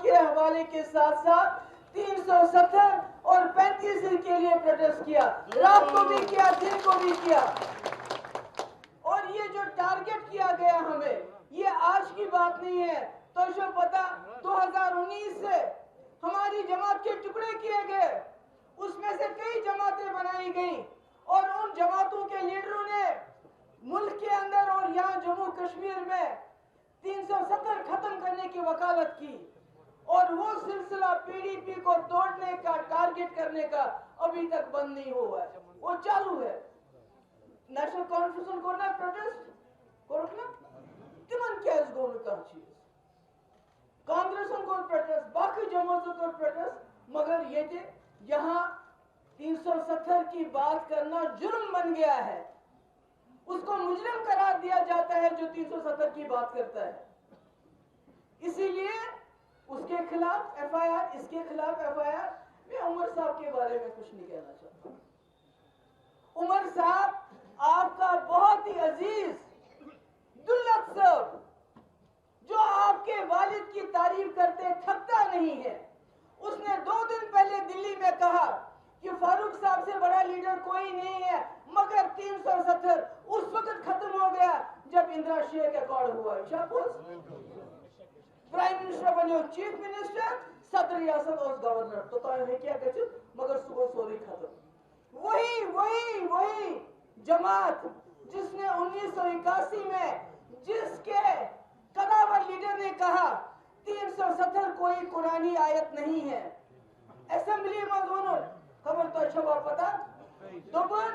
के हवाले के साथ साथ 370 और 35 के लिए प्रोटेस्ट किया, रात को भी किया, दिन को भी किया। और ये जो टारगेट किया गया हमें, ये आज की बात नहीं है। तो जो पता 2019 से हमारी जमात के टुकड़े किए गए, उसमें से कई जमातें बनाई गई और उन जमातों के लीडरों ने मुल्क के अंदर और यहाँ जम्मू कश्मीर में 370 खत्म करने की वकालत की। और वो सिलसिला पीडीपी को तोड़ने का, टारगेट करने का अभी तक बंद नहीं हुआ है, वो चालू है। नेशनल कॉन्फ्रेंस को ना प्रोटेस्ट करो ना, तिमन क्या इस गोल का चीज कांग्रेस को प्रोटेस्ट, बाकी जमातों को प्रोटेस्ट, मगर ये थे यहाँ 370 की बात करना जुर्म बन गया है। उसको मुजरिम करार दिया जाता है जो 370 की बात करता है। इसीलिए उसके खिलाफ एफआईआर, इसके खिलाफ एफआईआर। मैं उमर साहब के बारे में कुछ नहीं कहना चाहता। उमर साहब आपका बहुत ही अजीज दुल्लत साहब, जो आपके वालिद की तारीफ करते थकता नहीं है, उसने 2 दिन पहले दिल्ली में कहा कि फारूक साहब से बड़ा लीडर कोई नहीं है, मगर 370 उस वक्त खत्म हो गया जब इंदिरा शेख अकॉर्ड हुआ। प्राइम मिनिस्टर बने, चीफ मिनिस्टर, सदर रियासत और गवर्नर, तो क्या कहते, मगर सुबह सोरी खत्म। वही जमात जिसने 1981 में, जिसके कदावर लीडर ने कहा 370 कोई कुरानी आयत नहीं है, असेंबली में खबर तो अच्छा पता, दोपहर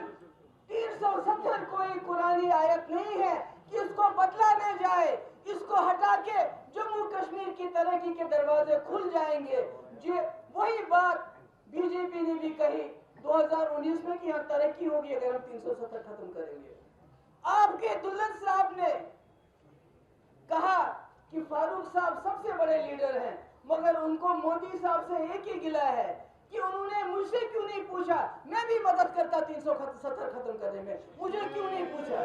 370 कोई कुरानी आयत नहीं है कि इसको बदला न जाए, इसको हटा के जम्मू कश्मीर की तरक्की के दरवाजे खुल जाएंगे। जी वही बात बीजेपी ने भी कही 2019 में कि यहाँ तरक्की होगी अगर हम 370 खत्म करेंगे। आपके दुल्लत साहब ने कहा कि फारूक साहब सबसे बड़े लीडर हैं, मगर उनको मोदी साहब से एक ही गिला है कि उन्होंने मुझसे क्यों नहीं पूछा, मैं भी मदद करता 370 खत्म करने में, मुझे क्यों नहीं पूछा।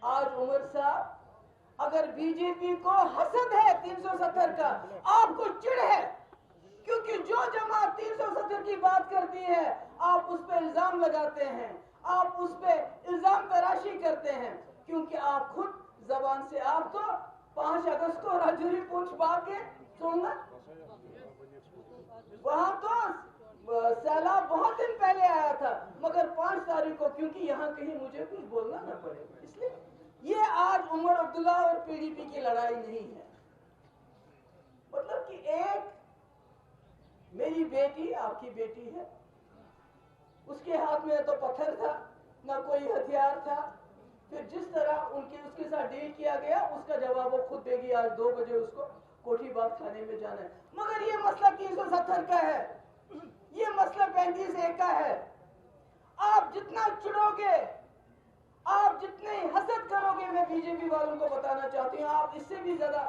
आज उमर साहब, अगर बीजेपी को हसद है 370 का, आपको चिढ़ है, क्योंकि जो जमात 370 की बात करती है आप उस पर इल्जाम लगाते हैं, आप उस पर इल्जाम तराशी करते हैं, क्योंकि आप खुद जबान से, आप तो 5 अगस्त को राजौरी पूंछ बाग के सुनना, वहां तो सैलाब बहुत दिन पहले आया था, मगर 5 तारीख को, क्योंकि यहाँ कहीं मुझे कुछ बोलना ना पड़े, इसलिए ये आज उमर अब्दुल्ला और पीडीपी की लड़ाई नहीं है। मतलब कि एक मेरी बेटी, आपकी बेटी है, उसके हाथ में तो पत्थर था, ना कोई हथियार था, फिर जिस तरह उसके साथ डील किया गया उसका जवाब वो खुद देगी। आज 2 बजे उसको कोठीबाग थाने में जाना है, मगर ये मसला 370 का है, ये मसला 35A का है। आप जितना चिढ़ोगे, आप जितने हसद करोगे, मैं बीजेपी वालों को बताना चाहती हूँ, आप इससे भी ज्यादा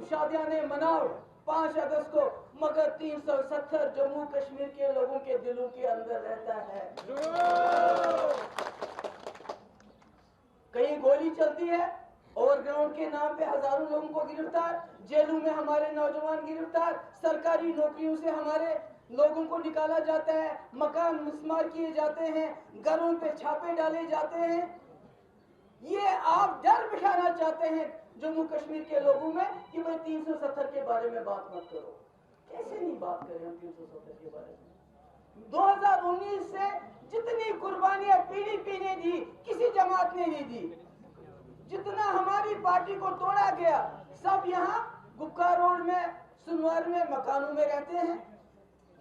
शादियां ने मनाओ 5 अगस्त को, मगर 370 जम्मू कश्मीर के लोगों के दिलों के अंदर रहता है। कहीं गोली चलती है, ओवरग्राउंड के नाम पे हजारों लोगों को गिरफ्तार, जेलों में हमारे नौजवान गिरफ्तार, सरकारी नौकरियों से हमारे लोगों को निकाला जाता है, मकान मुस्मार किए जाते हैं, घरों पे छापे डाले जाते हैं। ये आप डर बिठाना चाहते हैं जम्मू कश्मीर के लोगों में कि भाई 370 के बारे में बात मत करो। कैसे नहीं बात करें हम 370 के बारे में? 2019 से जितनी कुर्बानियां पीडीपी ने दी, किसी जमात ने नहीं दी। जितना हमारी पार्टी को तोड़ा गया, सब यहाँ गुप्का रोड में, सुनवार में मकानों में रहते हैं,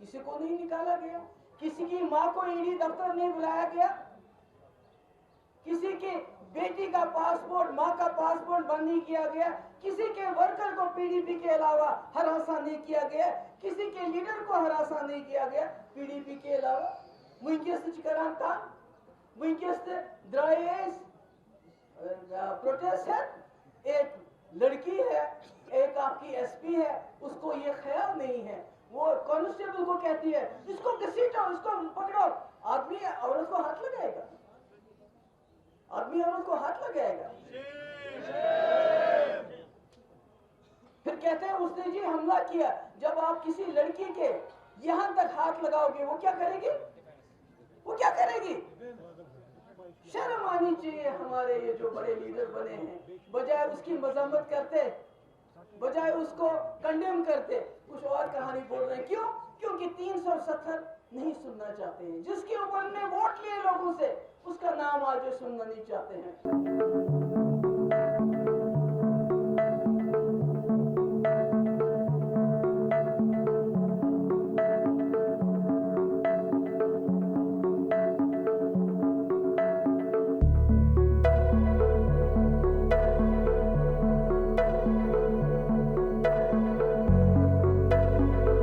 किसी को नहीं निकाला गया, किसी की माँ को ईडी दफ्तर नहीं बुलाया गया, किसी की बेटी का पासपोर्ट, माँ का पासपोर्ट बंद नहीं किया गया, किसी के वर्कर को पीडीपी के अलावा हरासा नहीं किया गया, किसी के लीडर को हरासा नहीं किया गया पीडीपी के अलावा। वुनकस करान था, वुनकस द्रायस प्रोटेस्ट है, एक लड़की है, एक आपकी एसपी है, उसको ये ख्याल नहीं है, वो कांस्टेबल को कहती है इसको घसीटो, इसको पकड़ो, आदमी औरत को हाथ लगाएगा, आदमी औरत को हाथ लगाएगा। फिर कहते हैं उसने जी हमला किया। जब आप किसी लड़की के यहां तक हाथ लगाओगे वो क्या करेगी? वो क्या करेगी? शर्म आनी चाहिए हमारे ये जो बड़े लीडर बने हैं। बजाय उसकी मजम्मत करते, बजाय उसको कंडेम करते, कुछ और कहानी बोल रहे हैं। क्यों? क्योंकि 370 नहीं सुनना चाहते हैं। जिसके ऊपर ने वोट लिए लोगों से, उसका नाम आज सुनना नहीं चाहते हैं।